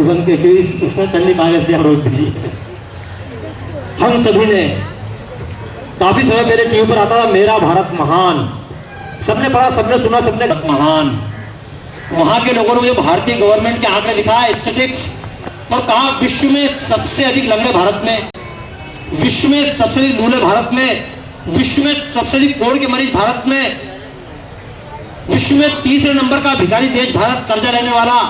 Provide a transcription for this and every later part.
तुरंत के उसमें तल्ली कागज से रोक दीजिए। हम सभी ने काफी समय मेरे टीवी पर आता था मेरा भारत महान, सबने पढ़ा, सबने सुना, सबने महान। वहां के लोगों ने भारतीय गवर्नमेंट के आंकड़े दिखाए, स्टैटिस्टिक्स, और कहा विश्व में सबसे अधिक लंगड़े भारत में, विश्व में सबसे अधिक लूले भारत में, विश्व में सबसे अधिक कोढ़ के मरीज भारत में, विश्व में तीसरे नंबर का भिखारी देश भारत, कर्जा लेने वाला।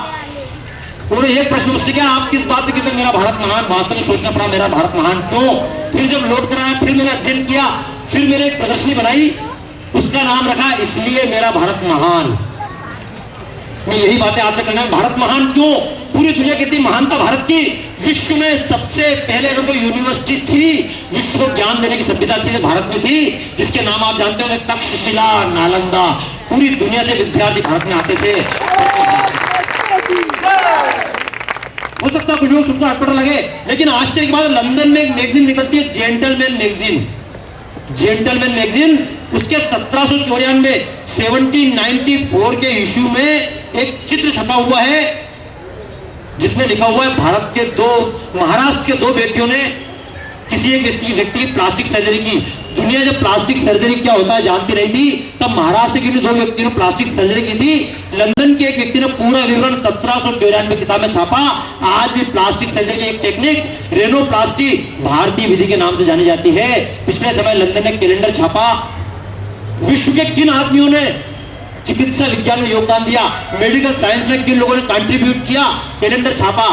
उन्होंने एक प्रश्न मुझसे किया, आप किस बात पे कहते मेरा भारत महान? वास्तव में सोचना पड़ा मेरा भारत महान क्यों। फिर जब लोड कराया, फिर मैंने अध्ययन किया, फिर मैंने एक प्रदर्शनी बनाई, उसका नाम रखा इसलिए मेरा भारत महान। मैं यही बातें आपसे करना है, भारत महान क्यों? पूरी दुनिया कितनी महानता भारत की। विश्व में सबसे पहले अगर कोई यूनिवर्सिटी थी, विश्व को ज्ञान देने की सभ्यता थी, भारत में थी, जिसके नाम आप जानते हो, तक्षशिला, नालंदा। पूरी दुनिया से विद्यार्थी भारत में आते थे। हो सकता है कुछ लोग सुनकर अटपटा लगे, लेकिन आश्चर्य की बात, लंदन में एक मैगजीन निकलती है, जेंटलमैन मैगजीन। जेंटलमैन मैगजीन, उसके 1794 के इश्यू में एक चित्र छपा हुआ है जिसमें लिखा हुआ है भारत के महाराष्ट्र के दो व्यक्तियों ने किसी एक व्यक्ति की प्लास्टिक सर्जरी की। दुनिया जब प्लास्टिक सर्जरी क्या होता है जानती नहीं थी, तब महाराष्ट्र के दो व्यक्तियों ने प्लास्टिक सर्जरी की थी। लंदन के एक व्यक्ति ने पूरा विवरण 1794 किताब में छापा। आज भी प्लास्टिक सर्जरी की एक टेक्निक रेनोप्लास्टी भारतीय विधि के नाम से जानी जाती है। पिछले समय लंदन ने कैलेंडर छापा। विश्व के किन आदमियों ने चिकित्सा विज्ञान में योगदान दिया, मेडिकल साइंस में किन लोगों ने कंट्रीब्यूट किया, कैलेंडर छापा।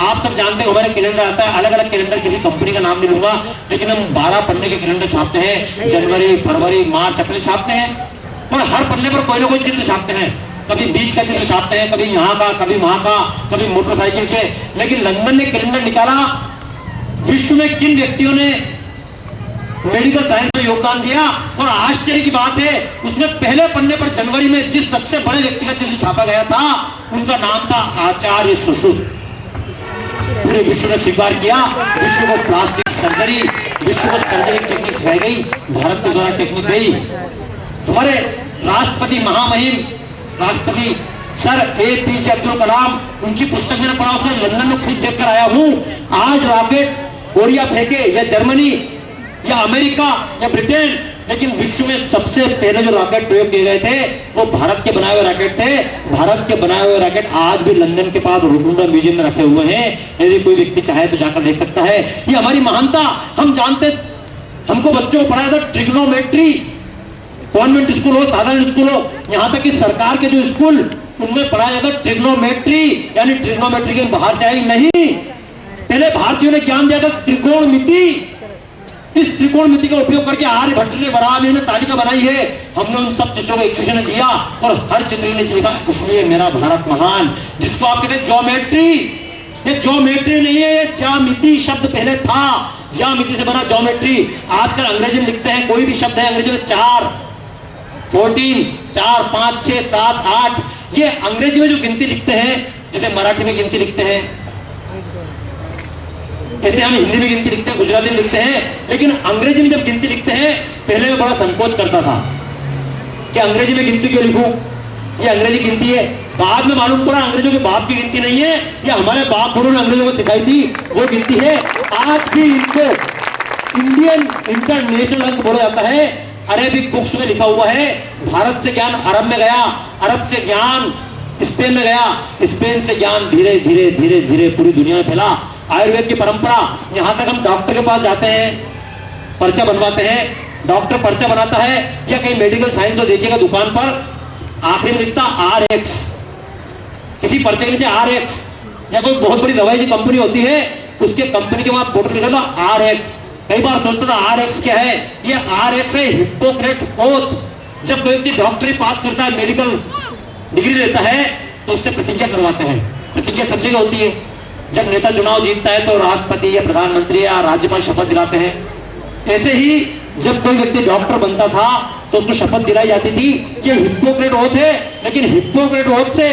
आप सब जानते हो हमारे कैलेंडर आता है, अलग अलग कैलेंडर, किसी कंपनी का नाम नहीं लूंगा, लेकिन हम 12 पन्ने के कैलेंडर छापते हैं। जनवरी, फरवरी, मार्च, अप्रैल छापते हैं, और हर पन्ने पर कोई ना कोई चित्र छापते हैं। कभी बीच का चित्र छापते हैं, कभी यहाँ का, कभी वहां का, कभी मोटरसाइकिल के। लेकिन लंदन ने कैलेंडर निकाला, विश्व में किन व्यक्तियों ने मेडिकल साइंस में योगदान दिया, और आश्चर्य की बात है उसमें पहले पन्ने पर जनवरी में जिस सबसे बड़े व्यक्ति का चित्र छापा गया था, उनका नाम था आचार्य सुश्रुत। पूरे विश्व ने स्वीकार किया, विश्व को प्लास्टिक सर्जरी, विश्व को सर्जरी टेक्निक सिखाई गई, भारत के द्वारा टेक्निक गई। हमारे राष्ट्रपति महामहिम राष्ट्रपति सर APJ अब्दुल कलाम, उनकी पुस्तक मैंने पढ़ा, उसमें लंदन में खुद देखकर आया हूं। आज रॉकेट कोरिया फेंके या जर्मनी या अमेरिका या ब्रिटेन, लेकिन विश्व में सबसे पहले जो रॉकेट प्रयोग किए गए थे वो भारत के बनाए हुए रॉकेट थे। भारत के बनाए हुए रॉकेट आज भी लंदन के पास रोटुंडा म्यूजियम में रखे हुए हैं। यदि कोई व्यक्ति चाहे तो जाकर देख सकता है। ये हमारी महानता हम जानते। हमको बच्चों को पढ़ाया था ट्रिग्नोमेट्री, कॉन्वेंट स्कूल हो, साधारण स्कूल हो, यहां तक कि सरकार के जो स्कूल उनमें पढ़ाया जाता ट्रिग्नोमेट्री, यानी ट्रिग्नोमेट्री के बाहर से आई नहीं। पहले भारतीयों ने ज्ञान दिया था त्रिकोणमिति। इस त्रिकोणमिति का उपयोग करके आर्यभट्ट ने बराबर में तालिका बनाई है। हमने उन सब चित्रों को एक दूसरे ने दिया, और हर चित्र ने लिखा इसलिए मेरा भारत महान। जिसको आप कहते हैं ज्योमेट्री, ये ज्योमेट्री नहीं है, ये ज्यामिति शब्द पहले था, ज्यामिति से बना ज्योमेट्री। आजकल अंग्रेजी में लिखते हैं, कोई भी शब्द है अंग्रेजी में 4, 14, 4, 5, 6, 7, 8, ये अंग्रेजी में जो गिनती लिखते हैं, जैसे मराठी में गिनती लिखते हैं, ऐसे हम हिंदी में गिनती लिखते हैं, गुजराती में लिखते हैं। लेकिन अंग्रेजी में जब गिनती लिखते हैं, पहले मैं बड़ा संकोच करता था कि अंग्रेजी में गिनती क्यों लिखूं, ये अंग्रेजी गिनती है। बाद में मालूम पड़ा अंग्रेजों के बाप की गिनती नहीं है, ये हमारे बाप बूढ़ों ने अंग्रेजों को सिखाई थी, वो गिनती है। आज भी इनको इंडियन इंटरनेशनल अंक बोला जाता है। अरेबिक बुक्स में लिखा हुआ है, भारत से ज्ञान अरब में गया, अरब से ज्ञान स्पेन में गया, स्पेन से ज्ञान धीरे धीरे धीरे धीरे पूरी दुनिया में फैला। आयुर्वेद की परंपरा, यहां तक हम डॉक्टर के पास जाते हैं, पर्चा बनवाते हैं, डॉक्टर पर्चा बनाता है, या कहीं मेडिकल साइंस को देखिएगा दुकान पर आखिरी में लिखता RX, किसी पर्चे के नीचे RX, या कोई बहुत बड़ी दवाई की कंपनी होती है उसके कंपनी के वहां फोटो लिखा था RX। कई बार सोचता था RX क्या है, ये RX है हिप्पोक्रेट ओथ। जब कोई व्यक्ति डॉक्टरी पास करता है, मेडिकल डिग्री लेता है, तो उससे प्रतिज्ञा करवाते हैं। प्रतिज्ञा सब जगह होती है। जब नेता चुनाव जीतता है तो राष्ट्रपति या प्रधानमंत्री या राज्यपाल शपथ दिलाते हैं। ऐसे ही जब कोई व्यक्ति डॉक्टर बनता था तो उसको शपथ दिलाई जाती थी। ये हिप्पोक्रेट ओथ है, लेकिन हिप्पोक्रेट ओथ से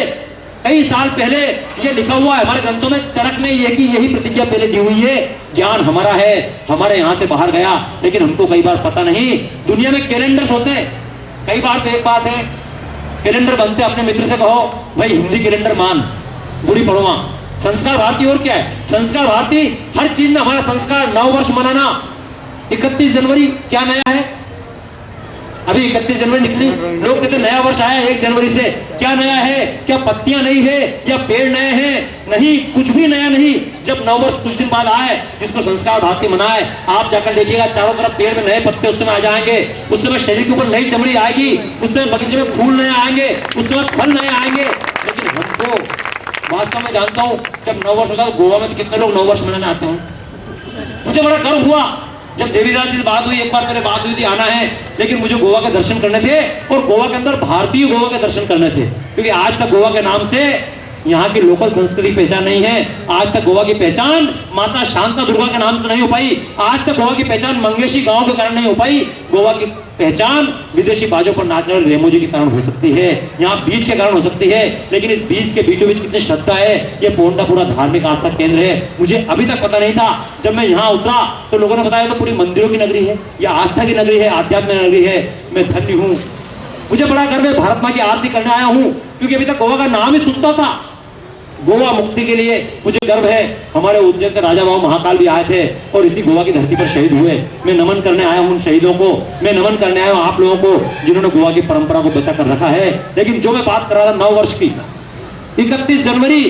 कई साल पहले ये लिखा हुआ है हमारे ग्रंथों में, चरक में, ये कि यही प्रतिज्ञा पहले दी हुई है, ज्ञान हमारा है, हमारे यहां से बाहर गया, लेकिन हमको कई बार पता नहीं। दुनिया में कैलेंडर्स होते हैं, कई बार तो एक बात है, कैलेंडर बनते अपने मित्र से कहो भाई हिंदी कैलेंडर मान, बुरी पढ़ो, संस्कार भारती और क्या है? संस्कार भारती हर चीज में हमारा संस्कार। नव वर्ष मनाना, 31 जनवरी क्या नया है? अभी 31 जनवरी निकली, लोग कहते नया वर्ष आया 1 जनवरी से, क्या नया है? क्या पत्तियां नई है या पेड़ नए हैं? नहीं, कुछ भी नया नहीं। जब नव वर्ष कुछ दिन बाद आए, जिसको संस्कार भारती मनाए, आप जाकर देखिएगा चारों तरफ पेड़ में नए पत्ते उस समय आ जाएंगे, उस समय शरीर के ऊपर नई चमड़ी आएगी, उस समय बगीचे में फूल नए आएंगे, उस समय फल नए आएंगे। लेकिन हम तो वास्तव में जानता हूं, जब नव वर्ष होता है गोवा में तो कितने लोग नव वर्ष मनाने आते हैं। मुझे बड़ा गर्व हुआ जब देवीराज जी से बात हुई, एक बार मेरे बात हुई थी आना है, लेकिन मुझे गोवा के दर्शन करने थे और गोवा के अंदर भारतीय गोवा के दर्शन करने थे, क्योंकि आज तक गोवा के नाम से यहाँ की लोकल संस्कृति पहचान नहीं है। आज तक गोवा की पहचान माता शांता दुर्गा के नाम से नहीं हो पाई। आज तक गोवा की पहचान मंगेशी गांव के कारण नहीं हो पाई। गोवा की पहचान विदेशी बाजों पर नाचने वाले रेमोजी के कारण हो सकती है, यहाँ बीच के कारण हो सकती है। लेकिन इस बीच के बीचों बीच कितनी श्रद्धा है। ये पोंडा पूरा धार्मिक आस्था केंद्र है। मुझे अभी तक पता नहीं था। जब मैं यहाँ उतरा तो लोगों ने बताया तो पूरी मंदिरों की नगरी है, या आस्था की नगरी है, आध्यात्म नगरी है। मैं धन्य हूँ, मुझे बड़ा गर्व है। भारत माँ की आरती करने आया हूँ, क्योंकि अभी तक गोवा का नाम ही सुनता था। गोवा मुक्ति के लिए मुझे गर्व है। हमारे उज्जैन के राजा भाव महाकाल भी आए थे और इसी गोवा की धरती पर शहीद हुए। मैं नमन करने आया हूं उन शहीदों को, मैं नमन करने आया हूं आप लोगों को जिन्होंने गोवा की परंपरा को बचा कर रखा है। लेकिन जो मैं बात कर रहा था नव वर्ष की, 31 जनवरी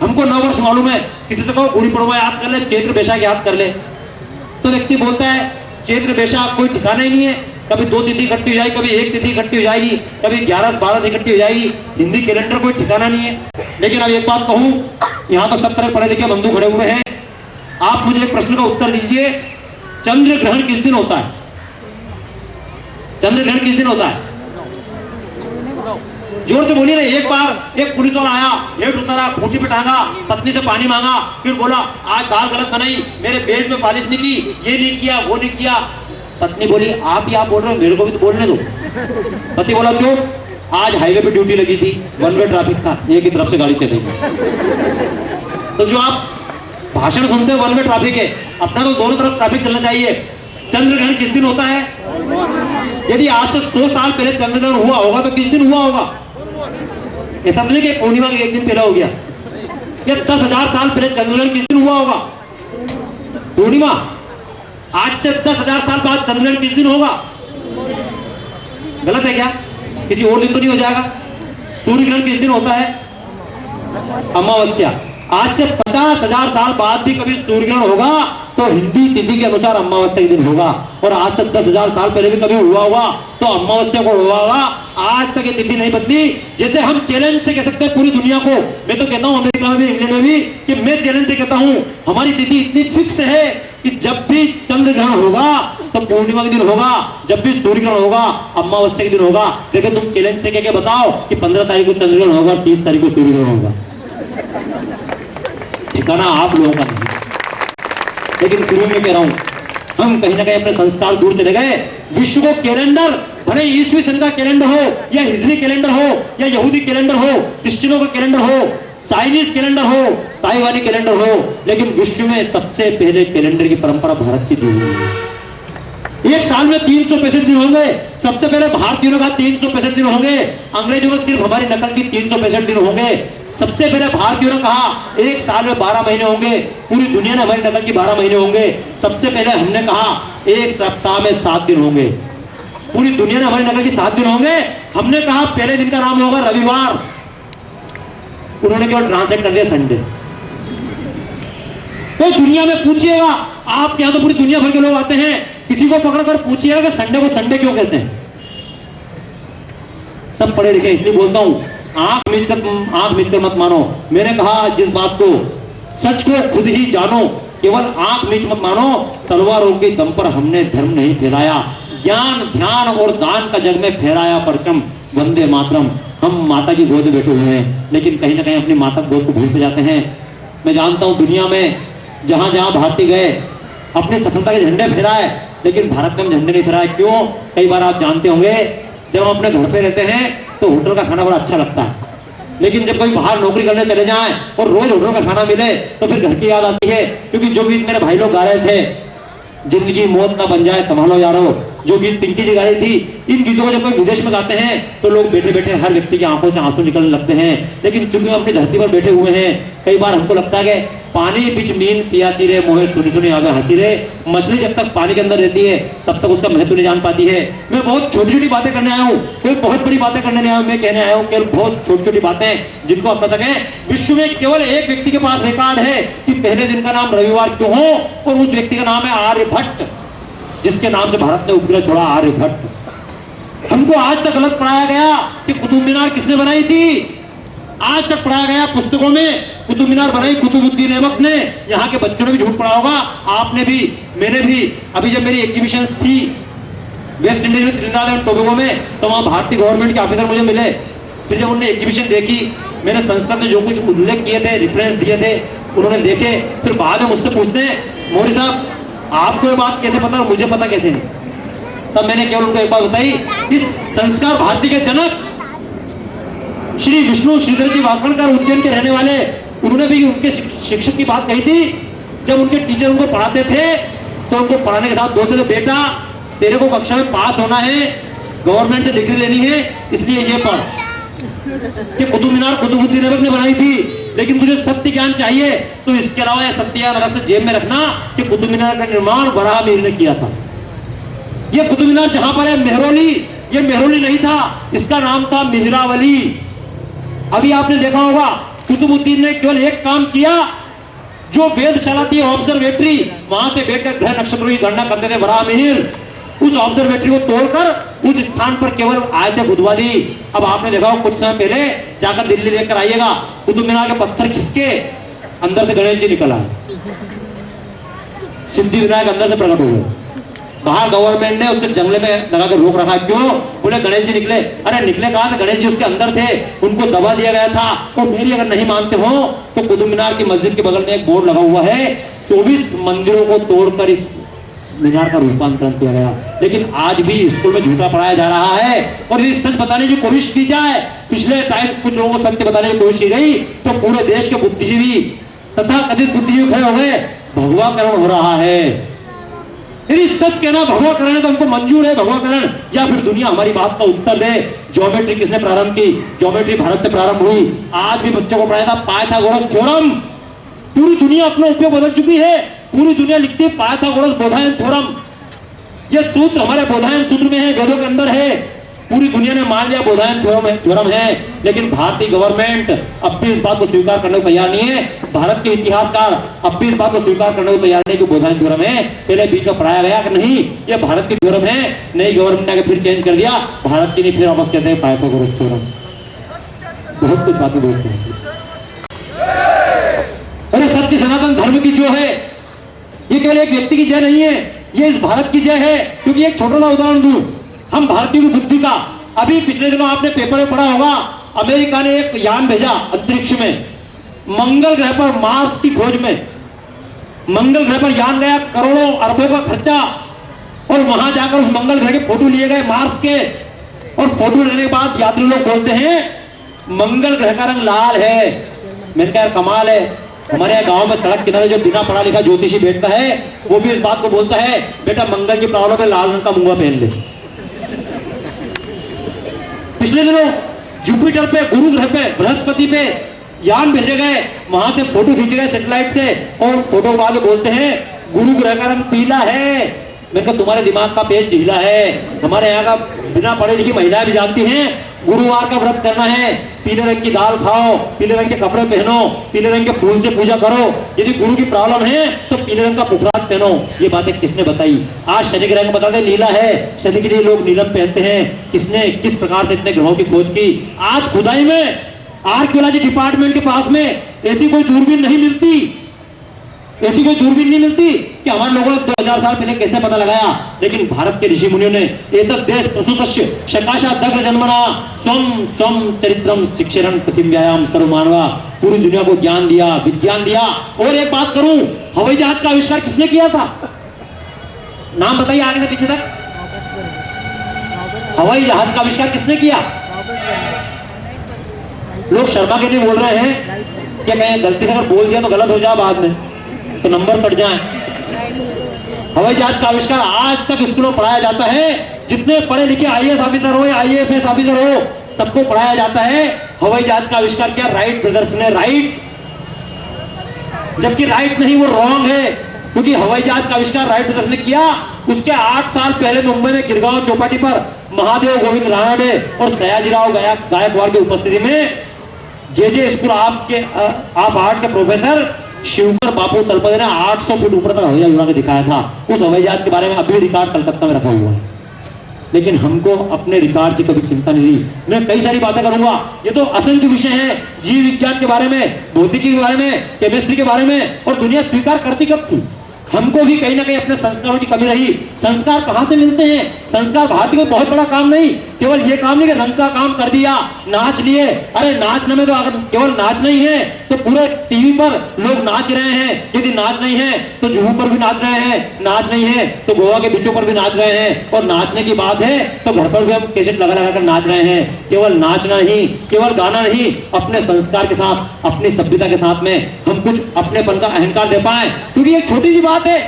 हमको नव वर्ष मालूम है। किसी से कहो गुड़ी पड़वा याद कर ले, चैत्र बैसाख याद कर ले, तो व्यक्ति बोलता है चैत्र बैसाख कोई ठिकाना ही नहीं है। कभी 2 तिथि इकट्ठी हो जाएगी, कभी 1 तिथि इकट्ठी हो जाएगी, कभी 11-12 से इकट्ठी हो जाएगी। हिंदी कैलेंडर कोई ठिकाना नहीं है। लेकिन अब एक बात कहूं, यहां तो सब तरह पढ़े लिखे बंधु खड़े हुए हैं। आप मुझे एक प्रश्न का उत्तर दीजिए, चंद्र ग्रहण किस दिन होता है? चंद्र ग्रहण किस दिन होता है? जोर से बोलिए ना। एक बार एक पुलिस वाला आया, हेठ उतारा, खूंटी पे टांगा, पत्नी से पानी मांगा, फिर बोला आज दाल गलत बनाई, मेरे बेड में पालिश नहीं की, ये नहीं किया, वो नहीं किया। पत्नी बोली आप ही आप बोल रहे हो, मेरे को भी तो बोलने दो। पति बोला चुप, आज हाईवे पे ड्यूटी लगी थी, 1 वे ट्रैफिक था, एक ही तरफ से गाड़ी चलेगी। तो जो आप भाषण सुनते हो 1 वे ट्रैफिक है, अपना तो दोनों तरफ ट्रैफिक चलना चाहिए। चंद्र ग्रहण किस दिन होता है? यदि आज से 100 साल पहले चंद्र ग्रहण हुआ होगा तो किस दिन हुआ होगा? ऐसा नहीं कि पूर्णिमा के एक दिन पहले हो गया। या 10,000 साल पहले चंद्र ग्रहण किस दिन हुआ होगा? पूर्णिमा। आज से 10,000 साल बाद चंद्र ग्रहण किस दिन होगा? गलत है क्या? किसी और दिन तो नहीं हो जाएगा? सूर्य ग्रहण किस दिन होता है? अमावस्या। आज से 50,000 साल बाद भी कभी सूर्य ग्रहण होगा तो हिंदी तिथि के अनुसार अमावस्या के दिन होगा। और आज से 10,000 साल पहले भी कभी हुआ होगा तो अमावस्या को हुआ होगा। आज तक ये तिथि नहीं बदली। जैसे हम चैलेंज से कह सकते हैं पूरी दुनिया को, मैं तो कहता हूं अमेरिका में भी, इंग्लैंड में भी, कि मैं चैलेंज से कहता हूं हमारी तिथि इतनी फिक्स है कि जब भी चंद्र ग्रहण होगा तो पूर्णिमा के दिन होगा, जब भी सूर्य ग्रहण होगा अमावस्या के दिन होगा। लेकिन तुम चैलेंज से कह के बताओ कि 15 तारीख को चंद्र ग्रहण होगा, 30 तारीख को सूर्य ग्रहण होगा। ठिकाना आप लोगों का नहीं। लेकिन फिर मैं कह रहा हूं, हम कहीं ना कहीं अपने संस्कार दूर चले गए। विश्व को कैलेंडर, भले ईस्वी सन का कैलेंडर हो या हिजरी कैलेंडर हो या यहूदी कैलेंडर हो, क्रिश्चियनों का कैलेंडर हो, चाइनीज कैलेंडर हो, ताइवानी कैलेंडर हो, लेकिन विश्व में सबसे पहले कैलेंडर की परंपरा भारत की दी हुई है। एक साल में 365 दिन होंगे। सबसे पहले भारतीयों ने कहा 365 दिन होंगे, अंग्रेजों ने सिर्फ हमारी नकल की 365 दिन होंगे। सबसे पहले भारतीयों ने कहा एक साल में 12 महीने होंगे, पूरी दुनिया ने हमारी नकल की 12 महीने होंगे। सबसे पहले हमने कहा एक सप्ताह में 7 दिन होंगे, पूरी दुनिया ने हमारी नकल की 7 दिन होंगे। हमने कहा पहले दिन का नाम होगा रविवार, उन्होंने केवल ट्रांसलेट कर दिया संडे। तो दुनिया में पूछिएगा, आप यहां तो पूरी दुनिया भर के लोग आते हैं, किसी को पकड़कर पूछिएगा कि संडे को संडे क्यों कहते हैं। सब पढ़े लिखे, इसलिए बोलता हूं आंख मीच कर मत मानो। मैंने कहा जिस बात को, सच को खुद ही जानो, केवल आंख मीच मत मानो। तलवारों के दम पर हमने धर्म नहीं फैलाया, ज्ञान ध्यान और दान का जग में फहराया परचम। वंदे मातरम। हम माता की गोद में बैठे हुए हैं, लेकिन कहीं ना कहीं अपनी माता की गोद को भूलते जाते हैं। मैं जानता हूं दुनिया में जहां जहां भारतीय गए अपनी सफलता के झंडे फहराए, लेकिन भारत में हम झंडे नहीं फहराए। क्यों? कई बार आप जानते होंगे जब हम अपने घर पे रहते हैं तो होटल का खाना बड़ा अच्छा लगता है, लेकिन जब कभी बाहर नौकरी करने चले जाएं और रोज होटल का खाना मिले तो फिर घर की याद आती है। क्योंकि जो गीत मेरे भाई लोग गा रहे थे, जिंदगी मौत ना बन जाए संभालो यारो, जो गीत पिंकी जी गाई थी। इन गीतों को जब कोई विदेश में गाते हैं तो लोग बैठे बैठे हर व्यक्ति की आंखों से आंसू निकलने लगते हैं। लेकिन चूंकि हम अपनी धरती पर बैठे हुए हैं, कई बार हमको लगता है कि पानी बीच मीन पियाती रे मोहे सुनी सुनी आगे हंसी रे। मछली जब तक पानी के अंदर रहती है तब तक उसका महत्व नहीं जान पाती है। मैं बहुत छोटी छोटी बातें करने आया हूँ, कोई बहुत बड़ी बातें करने नहीं आया हूँ। मैं कहने आया हूँ केवल बहुत छोटी छोटी बातें जिनको आप बता सकें। विश्व में केवल एक व्यक्ति के पास रिकॉर्ड है कि पहले दिन का नाम रविवार क्यों हो, और उस व्यक्ति का नाम है आर्यभट्ट, जिसके नाम से भारत ने उपग्रह छोड़ा, आर्यभट्ट। हमको आज तक गलत पढ़ाया गया कि कुतुब मीनार किसने बनाई थी। आज तक पढ़ाया गया पुस्तकों में कुतुब मीनार बनाई कुतुबुद्दीन ऐबक ने। यहाँ के बच्चों ने भी झूठ पढ़ा होगा, आपने भी, मैंने भी। अभी जब मेरी एग्जीबिशन थी वेस्ट इंडीज में, त्रिनिदाद एंड टोबैगो में, तो वहाँ भारतीय गवर्नमेंट के ऑफिसर मुझे मिले। फिर जब उन्होंने एग्जीबिशन देखी, मैंने संस्कृत में जो कुछ उल्लेख किए थे, रेफरेंस दिए थे, उन्होंने देखे। फिर बाद में मुझसे पूछते हैं, मौर्य साहब आपको ये बात कैसे पता और मुझे पता कैसे नहीं। तब मैंने केवल उनको एक बात बताई, इस संस्कार भारती के जनक श्री विष्णु श्रीधर जी वाकणकर उज्जैन के रहने वाले, उन्होंने भी उनके शिक्षक की बात कही थी। जब उनके टीचर उनको पढ़ाते थे तो उनको पढ़ाने के साथ बोलते थे, बेटा तेरे को कक्षा में पास होना है, गवर्नमेंट से डिग्री लेनी है, इसलिए ये पढ़। कि कुतुब मीनार कुतुबुद्दीन ऐबक ने बनाई थी, लेकिन तुझे सत्य ज्ञान चाहिए तो इसके अलावा यह सत्य ज्ञान अलग से जेब में रखना कि कुतुब मीनार का निर्माण वराहमिहिर ने किया था। यह कुतुब मीनार जहां पर है मेहरौली, ये मेहरौली नहीं था, इसका नाम था मिहरावली। अभी आपने देखा होगा कुतुबुद्दीन ने केवल एक काम किया, जो वेधशाला थी ऑब्जर्वेटरी, वहां से बैठकर ग्रह नक्षत्रों की गणना करते थे वराहमिहिर, उस ऑब्जर्वेटरी को तोड़कर उस स्थान पर केवल आए थे बुधवादी। अब आपने देखा कुछ समय पहले, जाकर दिल्ली लेकर आइएगा, कुतुब मीनार के पत्थर खिसके अंदर से गणेश जी निकल आए, सिद्धि विनायक अंदर से प्रकट हुए। बाहर गवर्नमेंट ने उसके जंगले में लगा कर रोक रखा। क्यों? बोले गणेश जी निकले। अरे निकले कहां से, गणेश जी उसके अंदर थे, उनको दबा दिया गया था। और मेरी अगर नहीं मानते हो तो कुतुब मीनार की मस्जिद के बगल में एक बोर्ड लगा हुआ है, 24 मंदिरों को तोड़कर इस मीनार का रूपांतरण किया गया। लेकिन आज भी स्कूल में झूठा पढ़ाया जा रहा है। और यदि सच बताने की कोशिश की जाए, पिछले टाइम कुछ लोगों को सत्य बताने की कोशिश की गई तो पूरे देश के बुद्धिजीवी तथा कथित बुद्धिजीवी खड़े हो गए, भगवाकरण हो रहा है। यदि सच कहना भगवाकरण है तो हमको मंजूर है भगवाकरण, या फिर दुनिया हमारी बात का उत्तर दे। ज्योमेट्री किसने प्रारंभ की? ज्योमेट्री भारत से प्रारंभ हुई। आज भी बच्चों को पढ़ाया था पाइथागोरस थ्योरम। पूरी दुनिया अपना उपयोग बदल चुकी है, पूरी दुनिया लिखती है पाइथागोरस बोधायन थ्योरम। यह सूत्र हमारे बोधायन सूत्र में है, वेदों के अंदर है। पूरी दुनिया ने मान लिया बोधायन थ्योरम है, लेकिन भारतीय गवर्नमेंट अब भी इस बात को स्वीकार करने को तैयार नहीं है। भारत के इतिहासकार अब भी इस बात को स्वीकार करने को तैयार नहीं कि बोधायन थ्योरम है। पहले बीच में पढ़ाया गया कि नहीं ये भारत की थ्योरम है, नई गवर्नमेंट ने फिर चेंज कर दिया, भारत की नहीं, फिर वापस कहते हैं पाइथागोरस थ्योरम। बहुत कुछ बातें दोस्त हैं। अरे सत्य सनातन धर्म की जो है, ये केवल एक व्यक्ति की जय नहीं है, ये इस भारत की जय है। क्योंकि एक छोटा सा उदाहरण दूं, हम भारतीय की बुद्धि का, अभी पिछले दिनों आपने पेपर में पढ़ा होगा, अमेरिका ने एक यान भेजा अंतरिक्ष में, मंगल ग्रह पर मार्स की खोज में। मंगल ग्रह पर यान गया, करोड़ों अरबों का खर्चा, और वहां जाकर उस मंगल ग्रह के फोटो लिए गए मार्स के। और फोटो लेने के बाद यात्री लोग बोलते हैं मंगल ग्रह का रंग लाल है। मैंने कहा कमाल है, हमारे यहाँ गांव में सड़क किनारे जो बिना पढ़ा लिखा ज्योतिषी बैठता है वो भी इस बात को बोलता है, बेटा मंगल की प्रॉब्लम है, लाल रंग का मुंगा पहन ले। पिछले दिनों जुपिटर पे, गुरु ग्रह पे, बृहस्पति पे यान भेजे गए, वहां से फोटो खींचे गए सैटेलाइट से, और फोटो बाद बोलते हैं गुरु ग्रह का रंग पीला है। मैंने कहा तुम्हारे दिमाग का पेज ढीला है। हमारे यहाँ का बिना पढ़े लिखी महिलाएं भी जानती हैं गुरुवार का व्रत करना है, पीले रंग की दाल खाओ, पीले रंग के कपड़े पहनो, पीले रंग के फूल से पूजा करो, यदि गुरु की प्रॉब्लम है तो पीले रंग का पुखराज पहनो। ये बातें किसने बताई? आज शनि ग्रह को बताते नीला है, शनि के लिए लोग नीलम पहनते हैं। किसने किस प्रकार से इतने ग्रहों की खोज की? आज खुदाई में आर्कियोलॉजी डिपार्टमेंट के पास में ऐसी कोई दूरबीन नहीं मिलती, ऐसी कोई दूरबीन नहीं मिलती कि हमारे लोगों ने 2000 साल पहले कैसे पता लगाया। लेकिन भारत के ऋषि मुनियों ने एतद् देश प्रसूतस्य शकाशा दग्र जन्मना स्वम स्वम चरित्रम शिक्षरण पृथिव्यायाम सर्वमानवा, पूरी दुनिया को ज्ञान दिया, विज्ञान दिया। और एक बात करूं, हवाई जहाज का आविष्कार किसने किया था? नाम बताइए आगे से पीछे तक। हवाई जहाज का आविष्कार किसने किया? लोग शर्मा के नहीं बोल रहे हैं, क्या कहें गलती से अगर बोल दिया तो गलत हो जाए बाद में तो नंबर कट जाए। हवाई जहाज का आविष्कार आज तक स्कूलों में पढ़ाया जाता है। जितने पढ़े लिखे आईएएस ऑफिसर हो या आईएफएस ऑफिसर हो, सबको पढ़ाया जाता है हवाई जहाज का आविष्कार किया राइट ब्रदर्स ने। राइट, जबकि राइट नहीं, वो रॉन्ग है, क्योंकि हवाई जहाज का आविष्कार राइट ब्रदर्स ने किया। उसके 8 साल पहले मुंबई में गिरगांव चौपाटी पर महादेव गोविंद रानडे और सयाजीराव गायकवाड़ की उपस्थिति में जे स्कूल ऑफ आर्ट के प्रोफेसर शिवकर बापू तलपदे ने 800 फीट ऊपर तक हवाई जहाज उड़ा के दिखाया था। उस हवाई जहाज के बारे में अभी रिकॉर्ड कलकत्ता में रखा हुआ है, लेकिन हमको अपने रिकॉर्ड की कभी चिंता नहीं रही। मैं कई सारी बातें करूंगा, ये तो असंख्य विषय हैं, जीव विज्ञान के बारे में, भौतिकी के बारे में, केमिस्ट्री के बारे में, और दुनिया स्वीकार करती कब थी? हमको भी कहीं ना कहीं अपने संस्कारों की कमी रही। संस्कार कहां से मिलते हैं? संस्कार भारतीय को बहुत बड़ा काम नहीं, केवल ये काम नहीं कि रंग का काम कर दिया, नाच लिए। अरे नाचने में तो अगर केवल नाच नहीं है तो पूरे टीवी पर लोग नाच रहे हैं, यदि नाच नहीं है तो जुहू पर भी नाच रहे हैं, नाच नहीं है तो गोवा के बीचों पर भी नाच रहे हैं, और नाचने की बात है तो घर पर भी हम कैसेट लगा लगा कर नाच रहे हैं। केवल नाचना ही, केवल गाना नहीं, अपने संस्कार के साथ, अपनी सभ्यता के साथ में हम कुछ अपनेपन का अहंकार दे पाए। क्योंकि एक छोटी सी बात है,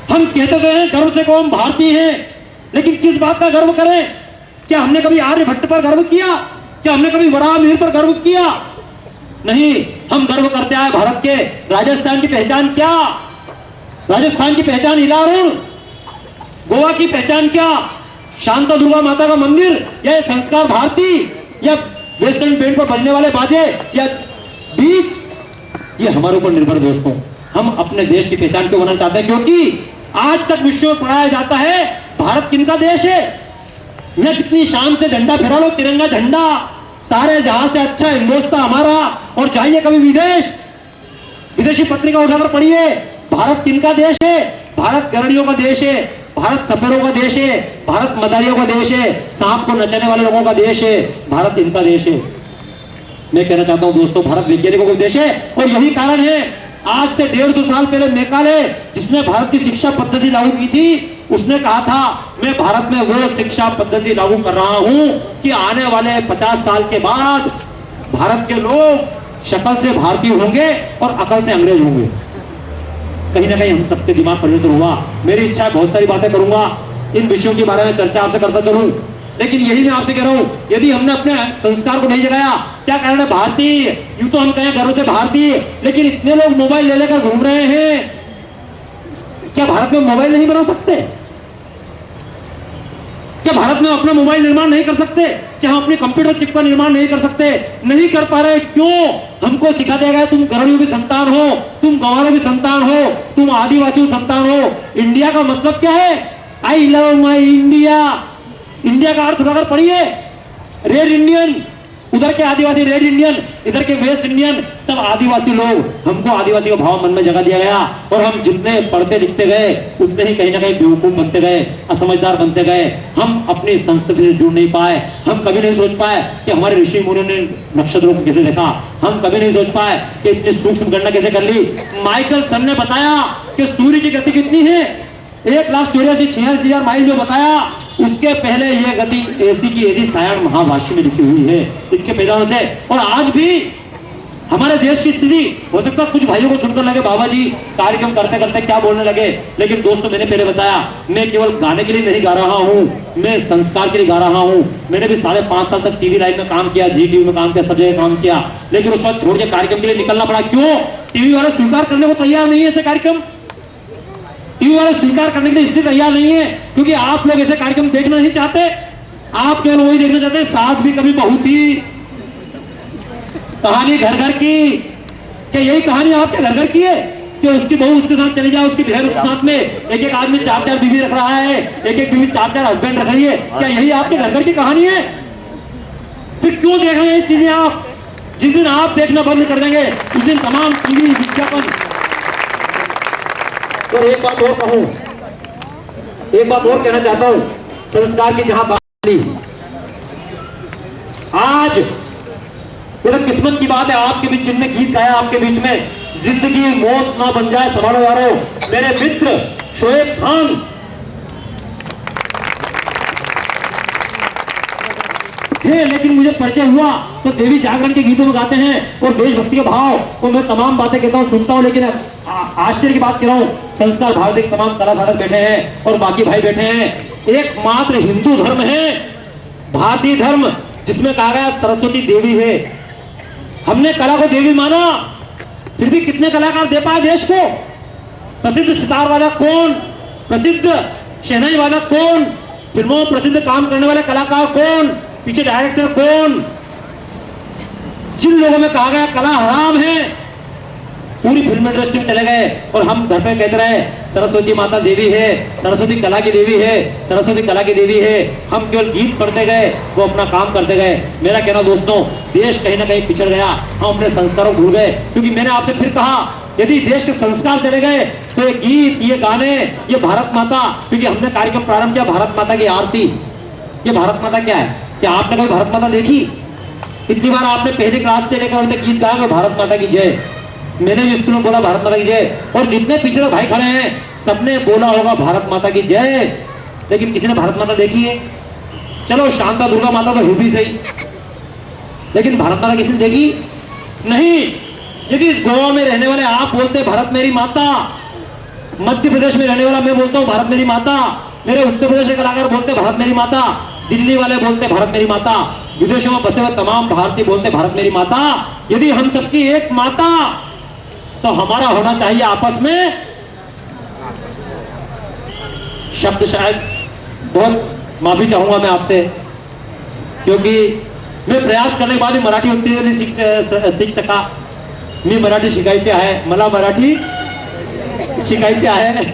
हम कहते तो हैं गर्व से को हम भारतीय हैं, लेकिन किस बात का गर्व करें? क्या हमने कभी आर्यभट्ट पर गर्व किया? क्या हमने कभी वराहमिहिर पर गर्व किया? नहीं, हम गर्व करते आए भारत के। राजस्थान की पहचान क्या? राजस्थान की पहचान हिलारण। गोवा की पहचान क्या? शांता दुर्गा माता का मंदिर, या संस्कार भारती, या वेस्टर्न बैंड पर बजने वाले बाजे, या बीच? ये हमारे ऊपर निर्भर दोस्तों। हम अपने देश की पहचान क्यों बनाना चाहते हैं? क्योंकि आज तक विश्व में पढ़ाया जाता है भारत किनका देश है। यह कितनी शान से झंडा फहरा लो, तिरंगा झंडा, सारे जहां से अच्छा हिंदुस्तान हमारा। और चाहिए कभी विदेश, विदेशी पत्रिका उठाकर पढ़िए, भारत किनका देश है? भारत गरड़ियों का देश है, भारत सपेरों का देश है, भारत मदारियों का देश है, सांप को नचाने वाले लोगों का देश है। भारत इनका देश है। मैं कहना चाहता हूं दोस्तों, भारत वैज्ञानिकों का देश है। और यही कारण है आज से 150 साल पहले मैकाले, जिसने भारत की शिक्षा पद्धति लागू की थी, उसने कहा था मैं भारत में वो शिक्षा पद्धति लागू कर रहा हूं कि आने वाले 50 साल के बाद भारत के लोग शक्ल से भारतीय होंगे और अकल से अंग्रेज होंगे। कहीं ना कहीं हम सबके दिमाग परिवर्तन हुआ। मेरी इच्छा है बहुत सारी बातें करूंगा, इन विषयों के बारे में चर्चा आपसे करता चलूं, लेकिन यही मैं आपसे कह रहा हूं, यदि हमने अपने संस्कार को नहीं जगाया, क्या कारण है? भारतीय, यूं तो हम कहें गर्व से भारतीय, लेकिन इतने लोग मोबाइल ले लेकर घूम रहे हैं। क्या भारत में मोबाइल नहीं बना सकते? क्या भारत में अपना मोबाइल निर्माण नहीं कर सकते? क्या हम अपने कंप्यूटर चिप का निर्माण नहीं कर सकते? नहीं कर पा रहे, क्यों? हमको सिखा दिया गया तुम गरड़ियों की संतान हो, तुम गंवारों की संतान हो, तुम आदिवासियों की संतान हो। इंडिया का मतलब क्या है? I love my India. India का अर्थ उठाकर पढ़िए, रेड इंडियन, उधर के आदिवासी रेड इंडियन, इधर के वेस्ट इंडियन, सब आदिवासी लोग। हमको आदिवासी का भाव मन में जगा दिया गया, और हम जितने पढ़ते लिखते गए उतने ही कहीं ना कहीं बेवकूफ बनते गए, असमझदार बनते गए। हम अपनी संस्कृति से जुड़ नहीं पाए। हम कभी नहीं सोच पाए कि हमारे ऋषि मुनियों ने नक्षत्रों को कैसे देखा। हम कभी नहीं सोच पाए कि इतनी सूक्ष्म गणना कैसे कर ली। माइकल सन ने बताया कि सूर्य की गति कितनी है, 1,84,86,000 माइल जो बताया, उसके पहले यह गति ऐसी की ऐसी सायण महाभाष्य में लिखी हुई है, इनके पैदा होने से। और आज भी हमारे देश की स्थिति, हो सकता है कुछ भाइयों को सुनकर लगे बाबा जी कार्यक्रम करते करते क्या बोलने लगे, लेकिन दोस्तों मैंने पहले बताया, मैं केवल गाने के लिए नहीं गा रहा हूं, मैं संस्कार के लिए गा रहा हूं। मैंने भी 5.5 साल तक टीवी लाइन में काम किया, जी टीवी में काम किया, सब जगह काम किया, लेकिन उसके बाद छोड़ के कार्यक्रम के लिए निकलना पड़ा। क्यों? टीवी वाले स्वीकार करने को तैयार नहीं है ऐसे कार्यक्रम। टीवी वाले स्वीकार करने के लिए इसलिए तैयार नहीं है क्योंकि आप लोग ऐसे कार्यक्रम देखना नहीं चाहते। आप केवल वही देखना चाहते हैं, सास भी कभी बहू थी, कहानी घर घर की। क्या यही कहानी आपके घर घर की है कि उसकी बहू उसके साथ चली जाए, उसकी बहन उसके साथ में, एक एक आदमी 4-4 बीवी रख रहा है, एक एक बीवी 4-4 हस्बैंड रख रही है? क्या यही आपके घर घर की कहानी है? फिर क्यों देख रहे हैं ये चीजें आप? जिस दिन आप देखना बंद कर देंगे उस दिन तमाम टीवी विज्ञापन। तो एक बात और कहूं, एक बात और कहना चाहता हूं, संस्कार की जहां बात ली, आज तो किस्मत की बात है आपके बीच, जिनमें गीत गाया आपके बीच में, जिंदगी मौत ना बन जाए संभालो यारो, मेरे मित्र शोएब खान, थे, लेकिन मुझे परिचय हुआ तो देवी जागरण के गीतों में गाते हैं और देशभक्ति के भाव, और मैं तमाम बातें कहता हूँ, सुनता हूँ, लेकिन आश्चर्य की बात कह रहा हूँ, संस्कार भारत के तमाम कला साधक बैठे हैं और बाकी भाई बैठे हैं। एकमात्र हिंदू धर्म है, भारतीय धर्म, जिसमें कहा गया सरस्वती देवी है। हमने कला को देवी माना, फिर भी कितने कलाकार दे पाए देश को? प्रसिद्ध सितार वादक कौन, प्रसिद्ध शहनाई वादक कौन, फिल्मों में प्रसिद्ध काम करने वाले कलाकार कौन, पीछे डायरेक्टर कौन? जिन लोगों में कहा गया कला हराम है, पूरी फिल्म इंडस्ट्री में चले गए और हम घर पे कहते रहे सरस्वती माता देवी है, सरस्वती कला की देवी है, सरस्वती कला की देवी है। हम केवल गीत पढ़ते गए, वो अपना काम करते गए। मेरा कहना दोस्तों, देश कहीं ना कहीं पिछड़ गया, हम अपने संस्कारों भूल गए। क्योंकि मैंने आपसे फिर कहा, यदि देश के संस्कार चले गए तो ये गीत, ये गाने, ये भारत माता, क्योंकि हमने कार्यक्रम प्रारंभ किया भारत माता की आरती। ये भारत माता क्या है? क्या आपने कोई भारत माता देखी? इतनी बार आपने पहली क्लास से लेकर उनके गीत गाए भारत माता की जय, मैंने भी स्कूल में बोला भारत माता की जय, और जितने पिछले भाई खड़े हैं सबने बोला होगा भारत माता की जय, लेकिन किसी ने भारत माता देखी है? चलो शांता दुर्गा माता तो भी सही, लेकिन भारत माता किसी ने देखी नहीं। यदि इस गोवा में रहने वाले आप बोलते भारत मेरी माता, मध्य प्रदेश में रहने वाला मैं बोलता हूं भारत मेरी माता, मेरे उत्तर प्रदेश के कलाकार बोलते भारत मेरी माता, दिल्ली वाले बोलते भारत मेरी माता, विदेशों में बसे हुए तमाम भारतीय बोलते भारत मेरी माता। यदि हम सबकी एक माता, तो हमारा होना चाहिए आपस में शब्द, शायद बहुत माफी चाहूंगा मैं आपसे, क्योंकि मैं प्रयास करने के बाद ही मराठी उतनी नहीं सीख सका। मी मराठी शिकायचे आहे, मला मराठी शिकायचे आहे।